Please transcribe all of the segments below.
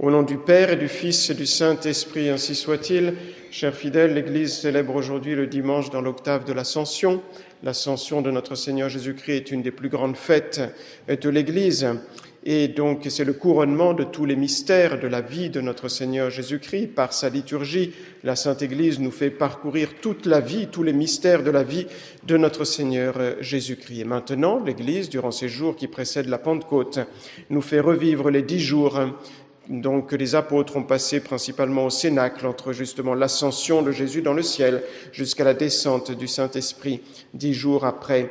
Au nom du Père et du Fils et du Saint-Esprit, ainsi soit-il. Chers fidèles, l'Église célèbre aujourd'hui le dimanche dans l'octave de l'Ascension. L'Ascension de notre Seigneur Jésus-Christ est une des plus grandes fêtes de l'Église. Et donc, c'est le couronnement de tous les mystères de la vie de notre Seigneur Jésus-Christ. Par sa liturgie, la Sainte Église nous fait parcourir toute la vie, tous les mystères de la vie de notre Seigneur Jésus-Christ. Et maintenant, l'Église, durant ces jours qui précèdent la Pentecôte, nous fait revivre les 10 jours donc que les apôtres ont passé principalement au Cénacle, entre justement l'ascension de Jésus dans le ciel jusqu'à la descente du Saint-Esprit 10 jours après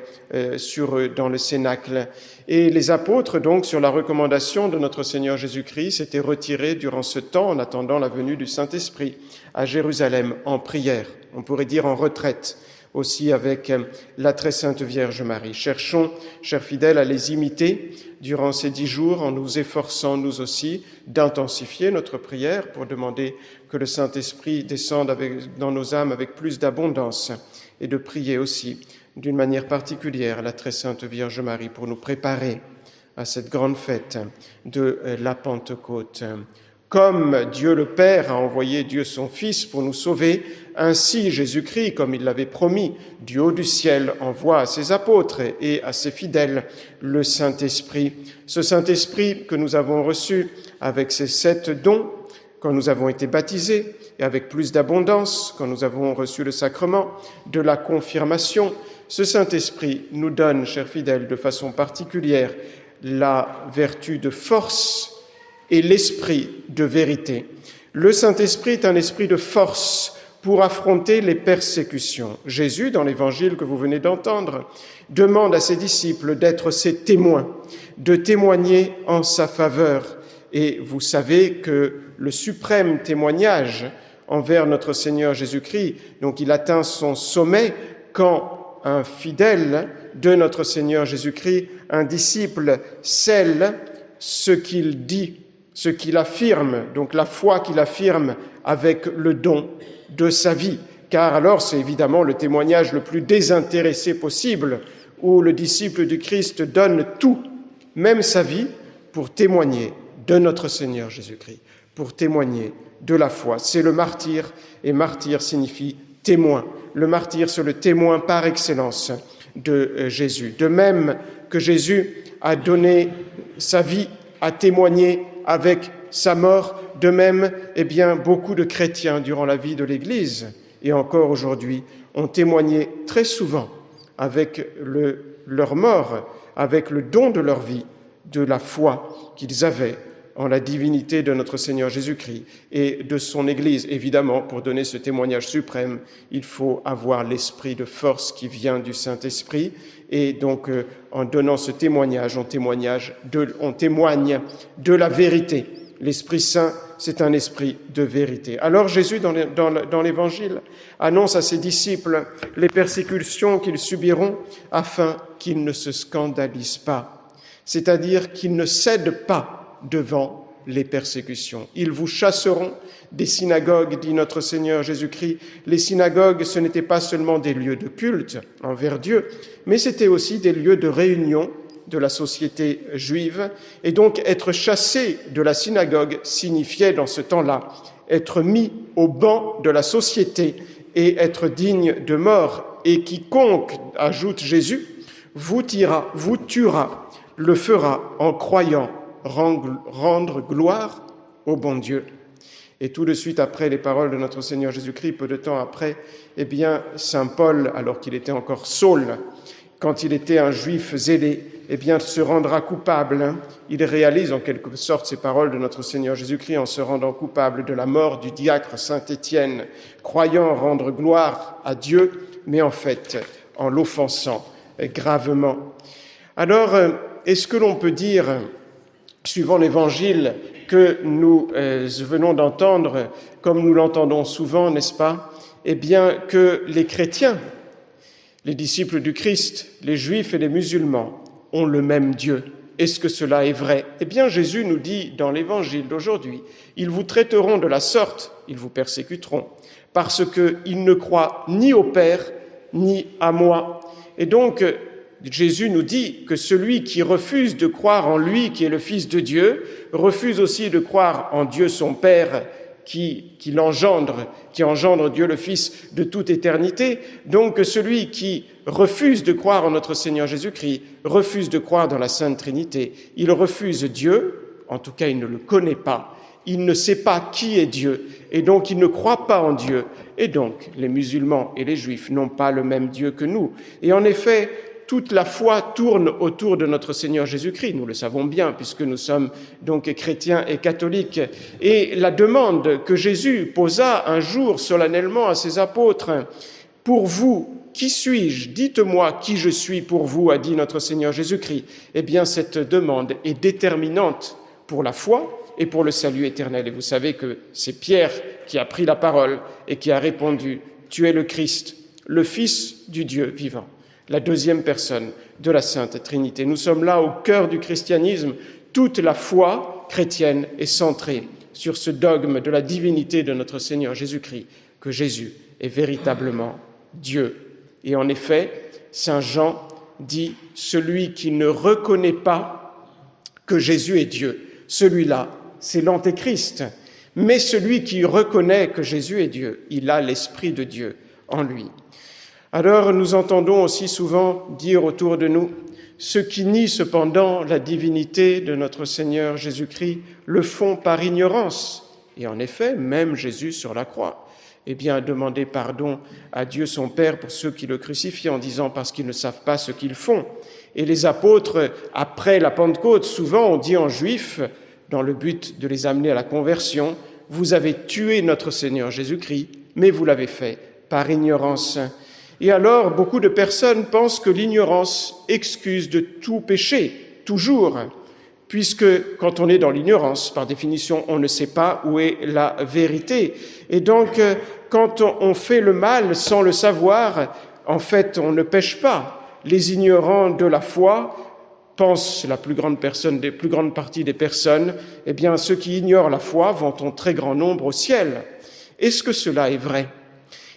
dans le Cénacle. Et les apôtres, donc, sur la recommandation de notre Seigneur Jésus-Christ, s'étaient retirés durant ce temps, en attendant la venue du Saint-Esprit, à Jérusalem, en prière, on pourrait dire en retraite, aussi avec la très sainte Vierge Marie. Cherchons, chers fidèles, à les imiter durant ces 10 jours en nous efforçant, nous aussi, d'intensifier notre prière pour demander que le Saint-Esprit descende dans nos âmes avec plus d'abondance et de prier aussi d'une manière particulière la très sainte Vierge Marie pour nous préparer à cette grande fête de la Pentecôte. Comme Dieu le Père a envoyé Dieu son Fils pour nous sauver, ainsi Jésus-Christ, comme il l'avait promis, du haut du ciel envoie à ses apôtres et à ses fidèles le Saint-Esprit. Ce Saint-Esprit que nous avons reçu avec ses 7 dons, quand nous avons été baptisés, et avec plus d'abondance, quand nous avons reçu le sacrement de la confirmation, ce Saint-Esprit nous donne, chers fidèles, de façon particulière, la vertu de force et l'esprit de vérité. Le Saint-Esprit est un esprit de force pour affronter les persécutions. Jésus, dans l'évangile que vous venez d'entendre, demande à ses disciples d'être ses témoins, de témoigner en sa faveur. Et vous savez que le suprême témoignage envers notre Seigneur Jésus-Christ, donc il atteint son sommet quand un fidèle de notre Seigneur Jésus-Christ, un disciple, scelle ce qu'il dit, ce qu'il affirme, donc la foi qu'il affirme avec le don de sa vie. Car alors c'est évidemment le témoignage le plus désintéressé possible, où le disciple du Christ donne tout, même sa vie, pour témoigner de notre Seigneur Jésus-Christ, pour témoigner de la foi. C'est le martyr, et martyr signifie témoin. Le martyr, c'est le témoin par excellence de Jésus. De même que Jésus a donné sa vie, a témoigné avec sa mort, de même, beaucoup de chrétiens durant la vie de l'Église, et encore aujourd'hui, ont témoigné très souvent avec leur mort, avec le don de leur vie, de la foi qu'ils avaient en la divinité de notre Seigneur Jésus-Christ et de son Église. Évidemment, pour donner ce témoignage suprême, il faut avoir l'esprit de force qui vient du Saint-Esprit. Et donc, en donnant ce témoignage, on témoigne de la vérité. L'Esprit Saint, c'est un esprit de vérité. Alors Jésus, dans l'Évangile, annonce à ses disciples les persécutions qu'ils subiront afin qu'ils ne se scandalisent pas, c'est-à-dire qu'ils ne cèdent pas devant les persécutions. Ils vous chasseront des synagogues, dit notre Seigneur Jésus-Christ. Les synagogues, ce n'étaient pas seulement des lieux de culte envers Dieu, mais c'était aussi des lieux de réunion de la société juive. Et donc, être chassé de la synagogue signifiait, dans ce temps-là, être mis au banc de la société et être digne de mort. Et quiconque, ajoute Jésus, vous tuera, le fera en croyant rendre gloire au bon Dieu. Et tout de suite après les paroles de notre Seigneur Jésus-Christ, peu de temps après, Saint Paul, alors qu'il était encore Saul, quand il était un juif zélé, se rendra coupable. Il réalise en quelque sorte ces paroles de notre Seigneur Jésus-Christ en se rendant coupable de la mort du diacre Saint Étienne, croyant rendre gloire à Dieu, mais en fait en l'offensant gravement. Alors, est-ce que l'on peut dire, suivant l'Évangile que nous venons d'entendre, comme nous l'entendons souvent, n'est-ce pas, que les chrétiens, les disciples du Christ, les Juifs et les musulmans, ont le même Dieu. Est-ce que cela est vrai ? Jésus nous dit dans l'Évangile d'aujourd'hui, « Ils vous traiteront de la sorte, ils vous persécuteront, parce qu'ils ne croient ni au Père, ni à moi. » Et donc, Jésus nous dit que celui qui refuse de croire en lui, qui est le Fils de Dieu, refuse aussi de croire en Dieu son Père, qui engendre Dieu le Fils de toute éternité. Donc celui qui refuse de croire en notre Seigneur Jésus-Christ, refuse de croire dans la Sainte Trinité. Il refuse Dieu, en tout cas il ne le connaît pas, il ne sait pas qui est Dieu, et donc il ne croit pas en Dieu. Et donc les musulmans et les juifs n'ont pas le même Dieu que nous. Et en effet, toute la foi tourne autour de notre Seigneur Jésus-Christ, nous le savons bien, puisque nous sommes donc chrétiens et catholiques. Et la demande que Jésus posa un jour solennellement à ses apôtres, « Pour vous, qui suis-je? Dites-moi qui je suis pour vous », a dit notre Seigneur Jésus-Christ. Eh bien, cette demande est déterminante pour la foi et pour le salut éternel. Et vous savez que c'est Pierre qui a pris la parole et qui a répondu « Tu es le Christ, le Fils du Dieu vivant ». La deuxième personne de la Sainte Trinité. Nous sommes là au cœur du christianisme. Toute la foi chrétienne est centrée sur ce dogme de la divinité de notre Seigneur Jésus-Christ, que Jésus est véritablement Dieu. Et en effet, Saint Jean dit « Celui qui ne reconnaît pas que Jésus est Dieu, celui-là, c'est l'Antéchrist. Mais celui qui reconnaît que Jésus est Dieu, il a l'Esprit de Dieu en lui. » Alors nous entendons aussi souvent dire autour de nous, ceux qui nient cependant la divinité de notre Seigneur Jésus-Christ le font par ignorance. Et en effet, même Jésus sur la croix, a demandé pardon à Dieu son Père pour ceux qui le crucifient en disant parce qu'ils ne savent pas ce qu'ils font. Et les apôtres, après la Pentecôte, souvent ont dit en juif, dans le but de les amener à la conversion, vous avez tué notre Seigneur Jésus-Christ, mais vous l'avez fait par ignorance. Et alors, beaucoup de personnes pensent que l'ignorance excuse de tout péché, toujours, puisque quand on est dans l'ignorance, par définition, on ne sait pas où est la vérité. Et donc, quand on fait le mal sans le savoir, en fait, on ne pêche pas. Les ignorants de la foi pensent, la plus grande partie des personnes, ceux qui ignorent la foi vont en très grand nombre au ciel. Est-ce que cela est vrai ?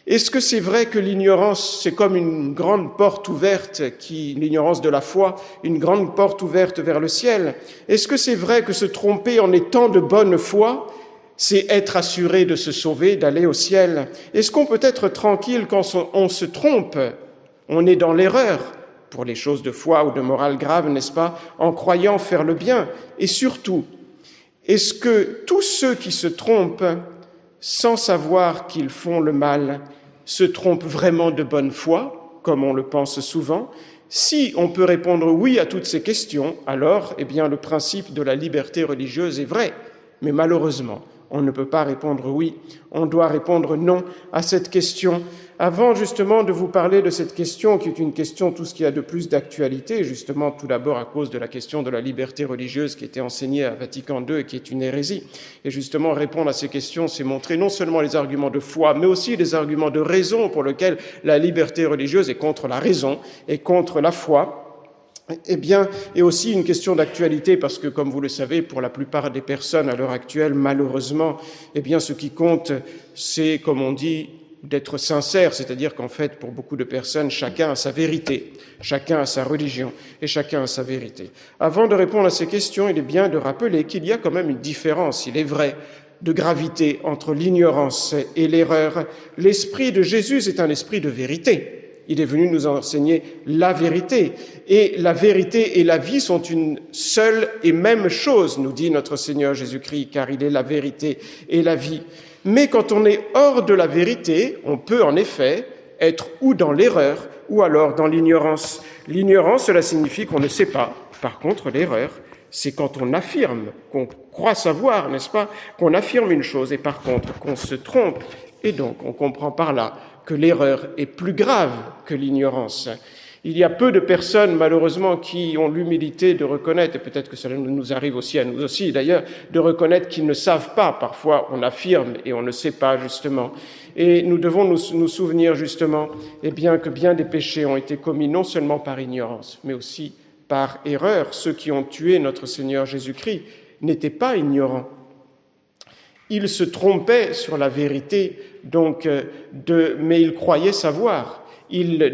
Est-ce que c'est vrai que l'ignorance, c'est comme une grande porte ouverte, l'ignorance de la foi, une grande porte ouverte vers le ciel? Est-ce que c'est vrai que se tromper en étant de bonne foi, c'est être assuré de se sauver, d'aller au ciel? Est-ce qu'on peut être tranquille quand on se trompe? On est dans l'erreur, pour les choses de foi ou de morale grave, n'est-ce pas, en croyant faire le bien. Et surtout, est-ce que tous ceux qui se trompent, sans savoir qu'ils font le mal, se trompent vraiment de bonne foi, comme on le pense souvent? Si on peut répondre oui à toutes ces questions, alors, le principe de la liberté religieuse est vrai. Mais malheureusement, on ne peut pas répondre oui, on doit répondre non à cette question. Avant justement de vous parler de cette question, qui est une question tout ce qu'il y a de plus d'actualité, justement tout d'abord à cause de la question de la liberté religieuse qui était enseignée à Vatican II et qui est une hérésie. Et justement répondre à ces questions, c'est montrer non seulement les arguments de foi, mais aussi les arguments de raison pour lesquels la liberté religieuse est contre la raison et contre la foi. Et aussi une question d'actualité, parce que, comme vous le savez, pour la plupart des personnes à l'heure actuelle, malheureusement, ce qui compte, c'est, comme on dit, d'être sincère, c'est-à-dire qu'en fait, pour beaucoup de personnes, chacun a sa vérité, chacun a sa religion et chacun a sa vérité. Avant de répondre à ces questions, il est bien de rappeler qu'il y a quand même une différence, il est vrai, de gravité entre l'ignorance et l'erreur. L'esprit de Jésus, c'est un esprit de vérité. Il est venu nous enseigner la vérité. Et la vérité et la vie sont une seule et même chose, nous dit notre Seigneur Jésus-Christ, car il est la vérité et la vie. Mais quand on est hors de la vérité, on peut en effet être ou dans l'erreur ou alors dans l'ignorance. L'ignorance, cela signifie qu'on ne sait pas. Par contre, l'erreur, c'est quand on affirme, qu'on croit savoir, n'est-ce pas, qu'on affirme une chose et par contre qu'on se trompe. Et donc, on comprend par là que l'erreur est plus grave que l'ignorance. Il y a peu de personnes, malheureusement, qui ont l'humilité de reconnaître, et peut-être que cela nous arrive aussi à nous aussi d'ailleurs, de reconnaître qu'ils ne savent pas. Parfois, on affirme et on ne sait pas, justement. Et nous devons nous souvenir, justement, que bien des péchés ont été commis non seulement par ignorance, mais aussi par erreur. Ceux qui ont tué notre Seigneur Jésus-Christ n'étaient pas ignorants. Ils se trompaient sur la vérité, mais ils croyaient savoir.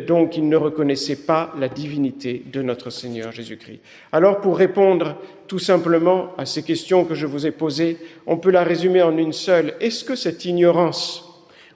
Donc, il ne reconnaissait pas la divinité de notre Seigneur Jésus-Christ. Alors, pour répondre tout simplement à ces questions que je vous ai posées, on peut la résumer en une seule. Est-ce que cette ignorance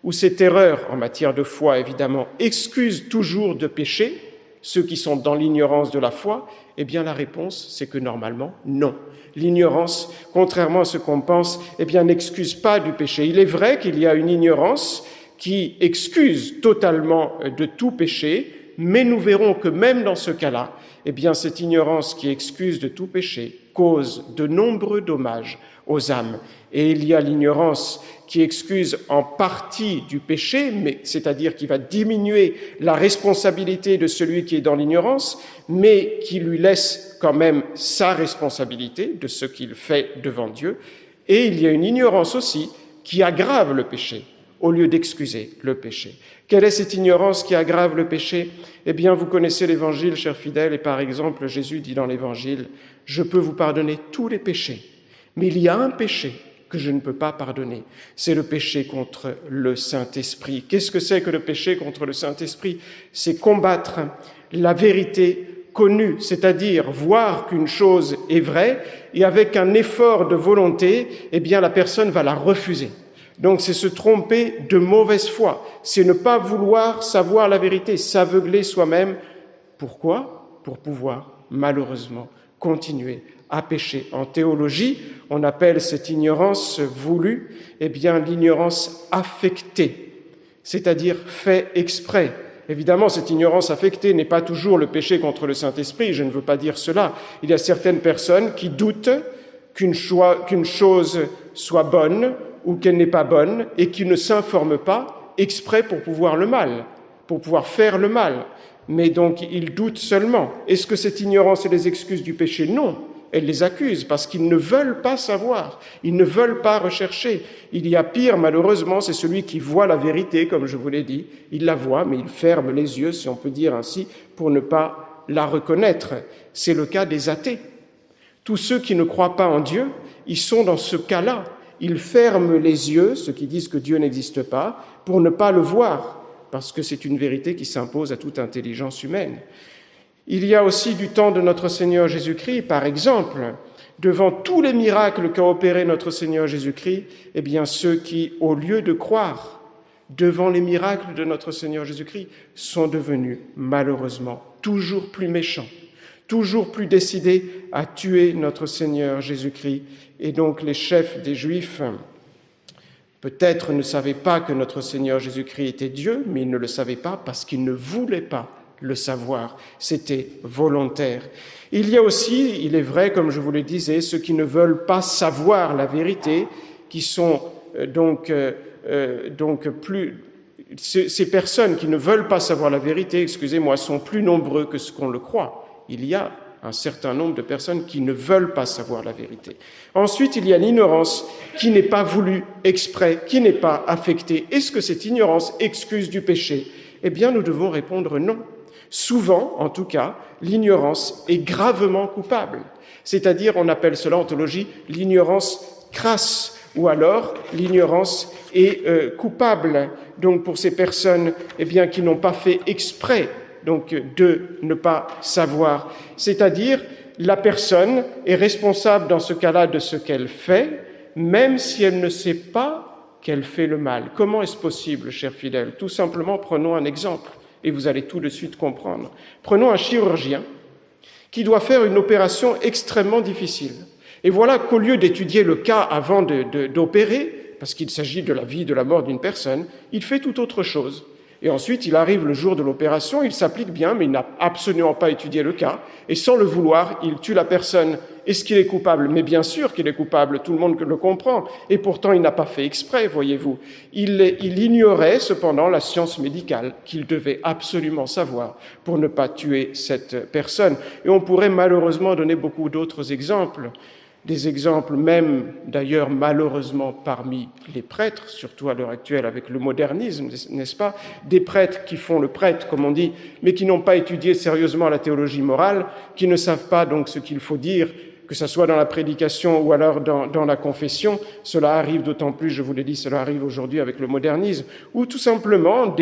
ou cette erreur, en matière de foi évidemment, excuse toujours de pécher ceux qui sont dans l'ignorance de la foi? Eh bien, la réponse, c'est que normalement, non. L'ignorance, contrairement à ce qu'on pense, eh bien, n'excuse pas du péché. Il est vrai qu'il y a une ignorance qui excuse totalement de tout péché, mais nous verrons que même dans ce cas-là, eh bien, cette ignorance qui excuse de tout péché cause de nombreux dommages aux âmes. Et il y a l'ignorance qui excuse en partie du péché, mais c'est-à-dire qui va diminuer la responsabilité de celui qui est dans l'ignorance, mais qui lui laisse quand même sa responsabilité de ce qu'il fait devant Dieu. Et il y a une ignorance aussi qui aggrave le péché, au lieu d'excuser le péché. Quelle est cette ignorance qui aggrave le péché? Eh bien, vous connaissez l'Évangile, chers fidèles, et par exemple, Jésus dit dans l'Évangile, « Je peux vous pardonner tous les péchés, mais il y a un péché que je ne peux pas pardonner, c'est le péché contre le Saint-Esprit. » Qu'est-ce que c'est que le péché contre le Saint-Esprit? C'est combattre la vérité connue, c'est-à-dire voir qu'une chose est vraie, et avec un effort de volonté, eh bien, la personne va la refuser. Donc, c'est se tromper de mauvaise foi, c'est ne pas vouloir savoir la vérité, s'aveugler soi-même. Pourquoi? Pour pouvoir, malheureusement, continuer à pécher. En théologie, on appelle cette ignorance voulue, eh bien, l'ignorance affectée, c'est-à-dire fait exprès. Évidemment, cette ignorance affectée n'est pas toujours le péché contre le Saint-Esprit, je ne veux pas dire cela. Il y a certaines personnes qui doutent qu'une chose soit bonne ou qu'elle n'est pas bonne et qui ne s'informent pas exprès pour pouvoir faire le mal. Mais donc, ils doutent seulement. Est-ce que cette ignorance est les excuses du péché? Non, elle les accuse parce qu'ils ne veulent pas savoir, ils ne veulent pas rechercher. Il y a pire, malheureusement, c'est celui qui voit la vérité, comme je vous l'ai dit. Il la voit, mais il ferme les yeux, si on peut dire ainsi, pour ne pas la reconnaître. C'est le cas des athées. Tous ceux qui ne croient pas en Dieu, ils sont dans ce cas-là. Ils ferment les yeux, ceux qui disent que Dieu n'existe pas, pour ne pas le voir, parce que c'est une vérité qui s'impose à toute intelligence humaine. Il y a aussi du temps de notre Seigneur Jésus-Christ, par exemple, devant tous les miracles qu'a opéré notre Seigneur Jésus-Christ, eh bien ceux qui, au lieu de croire devant les miracles de notre Seigneur Jésus-Christ, sont devenus malheureusement toujours plus méchants, toujours plus décidés à tuer notre Seigneur Jésus-Christ. Et donc les chefs des Juifs, peut-être ne savaient pas que notre Seigneur Jésus-Christ était Dieu, mais ils ne le savaient pas parce qu'ils ne voulaient pas le savoir. C'était volontaire. Il y a aussi, il est vrai, comme je vous le disais, ceux qui ne veulent pas savoir la vérité, qui sont ces personnes qui ne veulent pas savoir la vérité, sont plus nombreux que ce qu'on le croit. Il y a un certain nombre de personnes qui ne veulent pas savoir la vérité. Ensuite, il y a l'ignorance qui n'est pas voulue exprès, qui n'est pas affectée. Est-ce que cette ignorance excuse du péché? Eh bien, nous devons répondre non. Souvent, en tout cas, l'ignorance est gravement coupable. C'est-à-dire, on appelle cela en théologie l'ignorance crasse, ou alors l'ignorance est coupable. Donc, pour ces personnes, eh bien, qui n'ont pas fait exprès donc de ne pas savoir. C'est-à-dire, la personne est responsable dans ce cas-là de ce qu'elle fait, même si elle ne sait pas qu'elle fait le mal. Comment est-ce possible, chers fidèles? Tout simplement, prenons un exemple, et vous allez tout de suite comprendre. Prenons un chirurgien qui doit faire une opération extrêmement difficile. Et voilà qu'au lieu d'étudier le cas avant d'opérer, parce qu'il s'agit de la vie, de la mort d'une personne, il fait tout autre chose. Et ensuite, il arrive le jour de l'opération, il s'applique bien, mais il n'a absolument pas étudié le cas. Et sans le vouloir, il tue la personne. Est-ce qu'il est coupable? Mais bien sûr qu'il est coupable, tout le monde le comprend. Et pourtant, il n'a pas fait exprès, voyez-vous. Il ignorait cependant la science médicale qu'il devait absolument savoir pour ne pas tuer cette personne. Et on pourrait malheureusement donner beaucoup d'autres exemples. Des exemples même, d'ailleurs, malheureusement, parmi les prêtres, surtout à l'heure actuelle avec le modernisme, n'est-ce pas? Des prêtres qui font le prêtre, comme on dit, mais qui n'ont pas étudié sérieusement la théologie morale, qui ne savent pas donc ce qu'il faut dire, que ce soit dans la prédication ou alors dans la confession. Cela arrive d'autant plus, je vous l'ai dit, cela arrive aujourd'hui avec le modernisme, ou tout simplement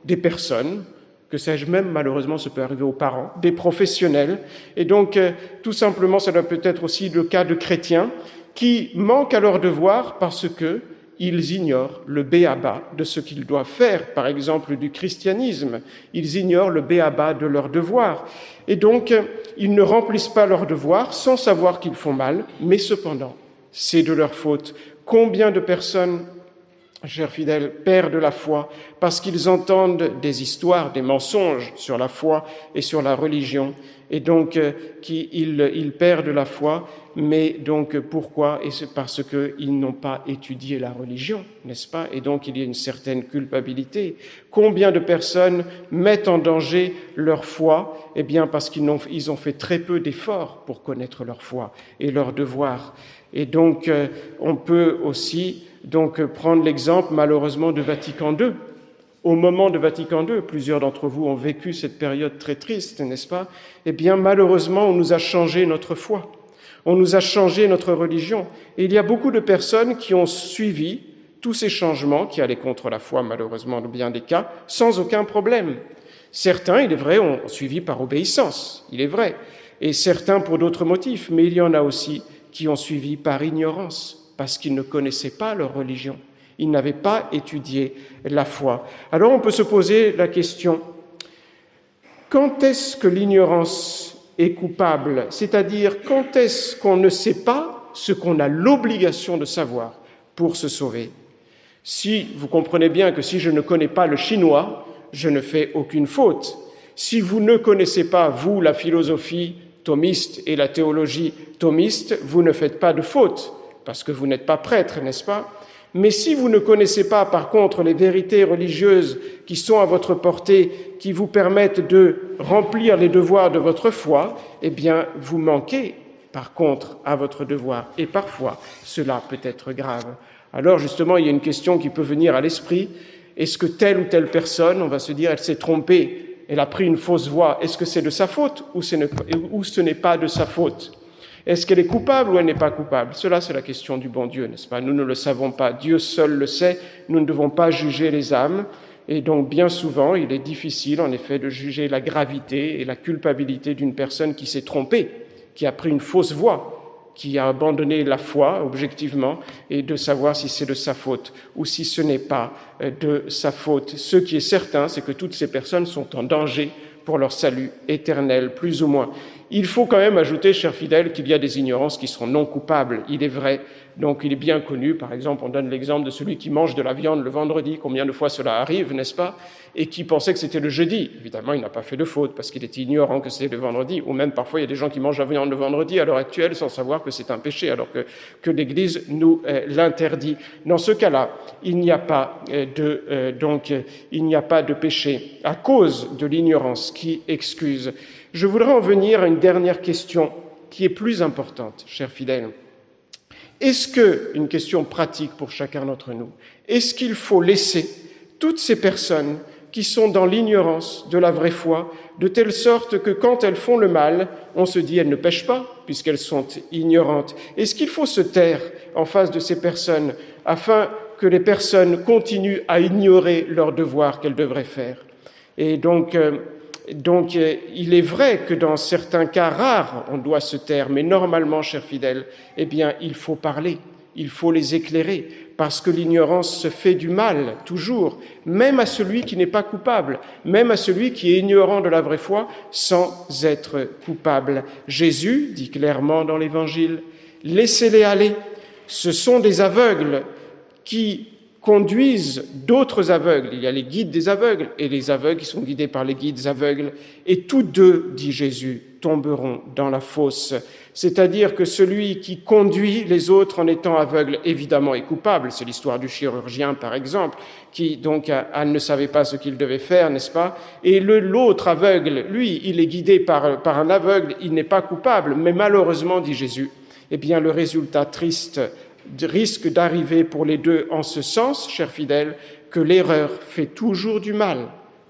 des personnes que sais-je même, malheureusement, ça peut arriver aux parents, des professionnels. Et donc, tout simplement, ça doit peut-être aussi le cas de chrétiens qui manquent à leur devoir parce qu'ils ignorent le b.a.-ba de ce qu'ils doivent faire, par exemple du christianisme. Ils ignorent le b.a.-ba de leur devoir. Et donc, ils ne remplissent pas leur devoir sans savoir qu'ils font mal, mais cependant, c'est de leur faute. Combien de personnes, chers fidèles, perdent la foi parce qu'ils entendent des histoires, des mensonges sur la foi et sur la religion, et donc ils perdent la foi, mais donc pourquoi? Et c'est parce qu'ils n'ont pas étudié la religion, n'est-ce pas? Et donc il y a une certaine culpabilité. Combien de personnes mettent en danger leur foi? Eh bien parce qu'ils ont fait très peu d'efforts pour connaître leur foi et leur devoir. Et donc on peut aussi prendre l'exemple malheureusement de Vatican II. Au moment de Vatican II, plusieurs d'entre vous ont vécu cette période très triste, n'est-ce pas? Eh bien, malheureusement, on nous a changé notre foi, on nous a changé notre religion. Et il y a beaucoup de personnes qui ont suivi tous ces changements qui allaient contre la foi, malheureusement, dans bien des cas, sans aucun problème. Certains, il est vrai, ont suivi par obéissance, il est vrai, et certains pour d'autres motifs, mais il y en a aussi qui ont suivi par ignorance, parce qu'ils ne connaissaient pas leur religion. Ils n'avaient pas étudié la foi. Alors on peut se poser la question, quand est-ce que l'ignorance est coupable? C'est-à-dire, quand est-ce qu'on ne sait pas ce qu'on a l'obligation de savoir pour se sauver? Si vous comprenez bien que si je ne connais pas le chinois, je ne fais aucune faute. Si vous ne connaissez pas, vous, la philosophie thomiste et la théologie thomiste, vous ne faites pas de faute, parce que vous n'êtes pas prêtre, n'est-ce pas? Mais si vous ne connaissez pas, par contre, les vérités religieuses qui sont à votre portée, qui vous permettent de remplir les devoirs de votre foi, eh bien, vous manquez, par contre, à votre devoir. Et parfois, cela peut être grave. Alors, justement, il y a une question qui peut venir à l'esprit. Est-ce que telle ou telle personne, on va se dire, elle s'est trompée, elle a pris une fausse voie, est-ce que c'est de sa faute ou ce n'est pas de sa faute? Est-ce qu'elle est coupable ou elle n'est pas coupable? Cela, c'est la question du bon Dieu, n'est-ce pas? Nous ne le savons pas. Dieu seul le sait. Nous ne devons pas juger les âmes. Et donc, bien souvent, il est difficile, en effet, de juger la gravité et la culpabilité d'une personne qui s'est trompée, qui a pris une fausse voie, qui a abandonné la foi, objectivement, et de savoir si c'est de sa faute ou si ce n'est pas de sa faute. Ce qui est certain, c'est que toutes ces personnes sont en danger pour leur salut éternel, plus ou moins. Il faut quand même ajouter, chers fidèles, qu'il y a des ignorances qui sont non coupables, il est vrai. Donc il est bien connu, par exemple, on donne l'exemple de celui qui mange de la viande le vendredi, combien de fois cela arrive, n'est-ce pas? Et qui pensait que c'était le jeudi. Évidemment, il n'a pas fait de faute parce qu'il était ignorant que c'était le vendredi. Ou même parfois, il y a des gens qui mangent la viande le vendredi à l'heure actuelle sans savoir que c'est un péché, alors que l'Église nous l'interdit. Dans ce cas-là, il n'y a pas de péché à cause de l'ignorance qui excuse. Je voudrais en venir à une dernière question qui est plus importante, chers fidèles. Est-ce que, une question pratique pour chacun d'entre nous, est-ce qu'il faut laisser toutes ces personnes qui sont dans l'ignorance de la vraie foi, de telle sorte que quand elles font le mal, on se dit elles ne pêchent pas puisqu'elles sont ignorantes? Est-ce qu'il faut se taire en face de ces personnes afin que les personnes continuent à ignorer leurs devoirs qu'elles devraient faire? Et donc, il est vrai que dans certains cas rares, on doit se taire, mais normalement, chers fidèles, eh bien, il faut parler, il faut les éclairer, parce que l'ignorance se fait du mal, toujours, même à celui qui n'est pas coupable, même à celui qui est ignorant de la vraie foi, sans être coupable. Jésus dit clairement dans l'Évangile, « Laissez-les aller, ce sont des aveugles qui conduisent d'autres aveugles. Il y a les guides des aveugles et les aveugles qui sont guidés par les guides aveugles. Et tous deux, dit Jésus, tomberont dans la fosse. » C'est-à-dire que celui qui conduit les autres en étant aveugle, évidemment, est coupable. C'est l'histoire du chirurgien, par exemple, qui donc ne savait pas ce qu'il devait faire, n'est-ce pas? Et l'autre aveugle, lui, il est guidé par un aveugle, il n'est pas coupable. Mais malheureusement, dit Jésus, eh bien, le résultat triste risque d'arriver pour les deux en ce sens, chers fidèles, que l'erreur fait toujours du mal,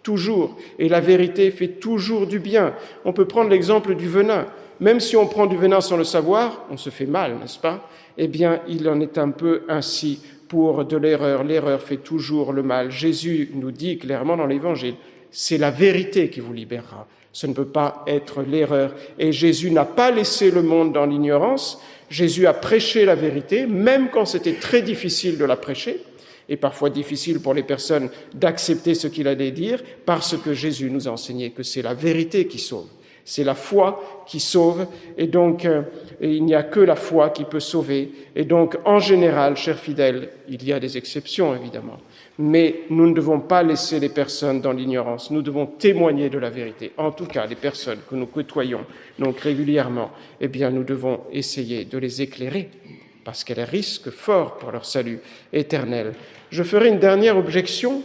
toujours, et la vérité fait toujours du bien. On peut prendre l'exemple du venin. Même si on prend du venin sans le savoir, on se fait mal, n'est-ce pas? Eh bien, il en est un peu ainsi pour de l'erreur. L'erreur fait toujours le mal. Jésus nous dit clairement dans l'Évangile, c'est la vérité qui vous libérera. Ce ne peut pas être l'erreur. Et Jésus n'a pas laissé le monde dans l'ignorance. Jésus a prêché la vérité, même quand c'était très difficile de la prêcher, et parfois difficile pour les personnes d'accepter ce qu'il allait dire, parce que Jésus nous a enseigné que c'est la vérité qui sauve. C'est la foi qui sauve, et donc il n'y a que la foi qui peut sauver. Et donc, en général, chers fidèles, il y a des exceptions, évidemment, mais nous ne devons pas laisser les personnes dans l'ignorance. Nous devons témoigner de la vérité. En tout cas, les personnes que nous côtoyons donc régulièrement, eh bien, nous devons essayer de les éclairer, parce qu'elles risquent fort pour leur salut éternel. Je ferai une dernière objection.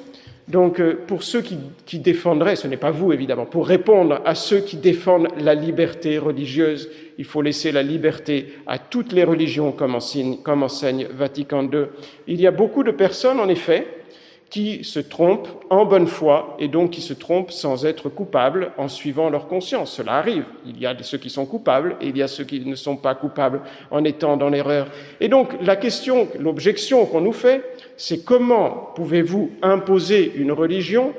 Donc, pour ceux qui défendraient, ce n'est pas vous évidemment, pour répondre à ceux qui défendent la liberté religieuse, il faut laisser la liberté à toutes les religions, comme enseigne Vatican II. Il y a beaucoup de personnes, en effet, qui se trompent en bonne foi et donc qui se trompent sans être coupables en suivant leur conscience. Cela arrive. Il y a ceux qui sont coupables et il y a ceux qui ne sont pas coupables en étant dans l'erreur. Et donc, l'objection qu'on nous fait, c'est comment pouvez-vous imposer une religion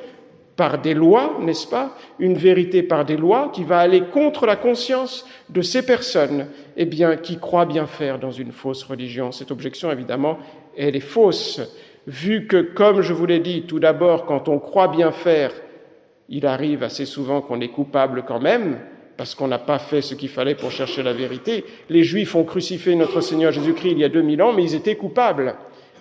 par des lois, n'est-ce pas, une vérité par des lois qui va aller contre la conscience de ces personnes, eh bien, qui croient bien faire dans une fausse religion. Cette objection, évidemment, elle est fausse, vu que, comme je vous l'ai dit, tout d'abord, quand on croit bien faire, il arrive assez souvent qu'on est coupable quand même, parce qu'on n'a pas fait ce qu'il fallait pour chercher la vérité. Les Juifs ont crucifié notre Seigneur Jésus-Christ il y a 2000 ans, mais ils étaient coupables,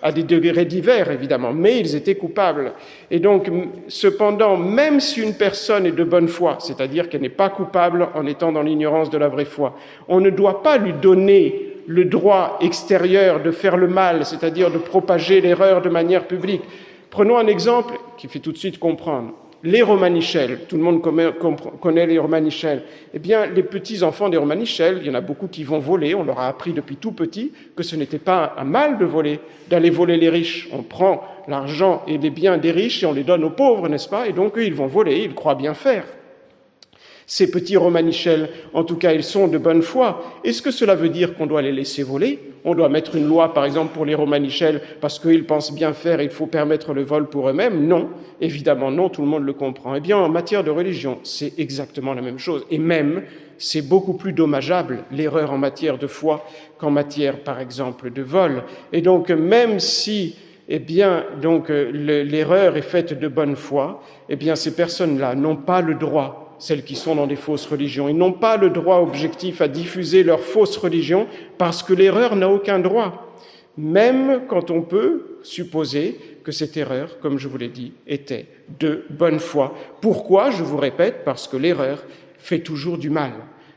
à des degrés divers, évidemment, mais ils étaient coupables. Et donc, cependant, même si une personne est de bonne foi, c'est-à-dire qu'elle n'est pas coupable en étant dans l'ignorance de la vraie foi, on ne doit pas lui donner le droit extérieur de faire le mal, c'est-à-dire de propager l'erreur de manière publique. Prenons un exemple qui fait tout de suite comprendre. Les Romanichels, tout le monde connaît les Romanichels. Eh bien, les petits-enfants des Romanichels, il y en a beaucoup qui vont voler. On leur a appris depuis tout petit que ce n'était pas un mal de voler, d'aller voler les riches. On prend l'argent et les biens des riches et on les donne aux pauvres, n'est-ce pas? Et donc, eux, ils vont voler, ils croient bien faire. Ces petits Romanichels, en tout cas, ils sont de bonne foi. Est-ce que cela veut dire qu'on doit les laisser voler? On doit mettre une loi, par exemple, pour les Romanichels, parce qu'ils pensent bien faire et il faut permettre le vol pour eux-mêmes? Non, évidemment non, tout le monde le comprend. Eh bien, en matière de religion, c'est exactement la même chose. Et même, c'est beaucoup plus dommageable, l'erreur en matière de foi, qu'en matière, par exemple, de vol. Et donc, même si l'erreur est faite de bonne foi, eh bien, ces personnes-là n'ont pas le droit, celles qui sont dans des fausses religions. Ils n'ont pas le droit objectif à diffuser leur fausse religion parce que l'erreur n'a aucun droit, même quand on peut supposer que cette erreur, comme je vous l'ai dit, était de bonne foi. Pourquoi? Je vous répète, parce que l'erreur fait toujours du mal,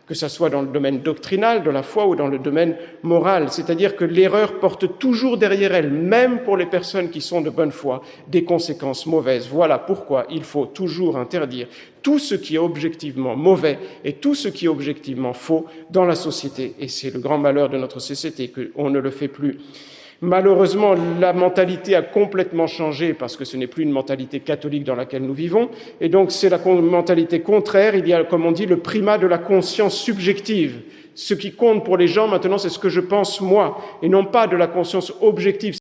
que ce soit dans le domaine doctrinal de la foi ou dans le domaine moral. C'est-à-dire que l'erreur porte toujours derrière elle, même pour les personnes qui sont de bonne foi, des conséquences mauvaises. Voilà pourquoi il faut toujours interdire tout ce qui est objectivement mauvais et tout ce qui est objectivement faux dans la société. Et c'est le grand malheur de notre société qu'on ne le fait plus. Malheureusement, la mentalité a complètement changé parce que ce n'est plus une mentalité catholique dans laquelle nous vivons. Et donc, c'est la mentalité contraire. Il y a, comme on dit, le primat de la conscience subjective. Ce qui compte pour les gens maintenant, c'est ce que je pense moi, et non pas de la conscience objective.